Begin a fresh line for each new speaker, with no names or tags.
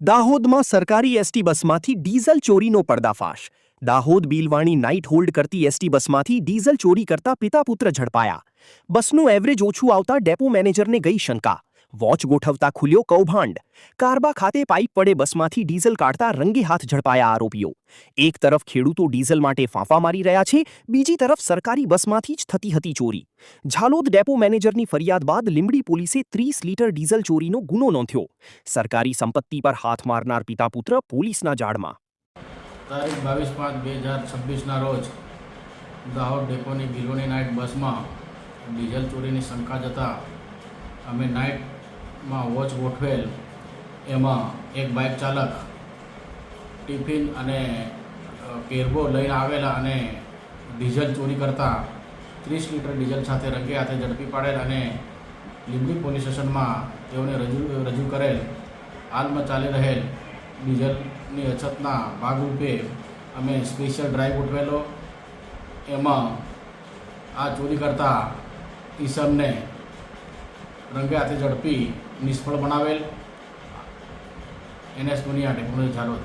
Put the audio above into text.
દાહોદમાં સરકારી એસટી બસમાંથી ડીઝલ ચોરીનો પર્દાફાશ। દાહોદ બીલવાણી નાઇટ હોલ્ડ કરતી એસટી બસમાંથી ડીઝલ ચોરી કરતા પિતા પુત્ર ઝડપાયા। બસનું એવરેજ ઓછું આવતા ડેપો મેનેજરને ગઈ શંકા। વોચ ગોઠવતા ખુલ્યો કૌભાંડ। કારબા ખાતે પાઇપ વડે બસમાંથી ડીઝલ કાઢતા રંગે હાથ ઝડપાયા આરોપીઓ। એક તરફ ખેડૂતો ડીઝલ માટે ફાંફા મારી રહ્યા છે, બીજી તરફ સરકારી બસમાંથી જ થતી હતી ચોરી। ઝાલોદ ડેપો મેનેજરની ફરિયાદ બાદ લીંબડી પોલીસે 30 લીટર ડીઝલ ચોરીનો ગુનો નોંધ્યો। સરકારી સંપત્તિ પર હાથ મારનાર પિતા પુત્ર પોલીસના જાળમાં।
તારીખ 22/5/2026ના રોજ દાહોદ ડેપોની બીલવાણી નાઇટ બસમાં ડીઝલ ચોરીની શંકા જતાં અમે નાઇટમાં વોચ ગોઠવેલ। એમાં એક બાઇક ચાલક ટિફિન અને કેરબો લઈને આવેલા અને ડીઝલ ચોરી કરતા 30 લીટર ડીઝલ સાથે રંગે હાથે ઝડપી પાડેલ અને લીંબડી પોલીસ સ્ટેશનમાં તેઓને રજૂ કરેલ। હાલમાં ચાલી રહેલ ડીઝલની અછતના ભાગરૂપે અમે સ્પેશિયલ ડ્રાઈવ ગોઠવેલો। એમાં આ ચોરી કરતા ઈસમને રંગે હાથે ઝડપી નિષ્ફળ બનાવેલ। NS મુનિયા technology Jhalod.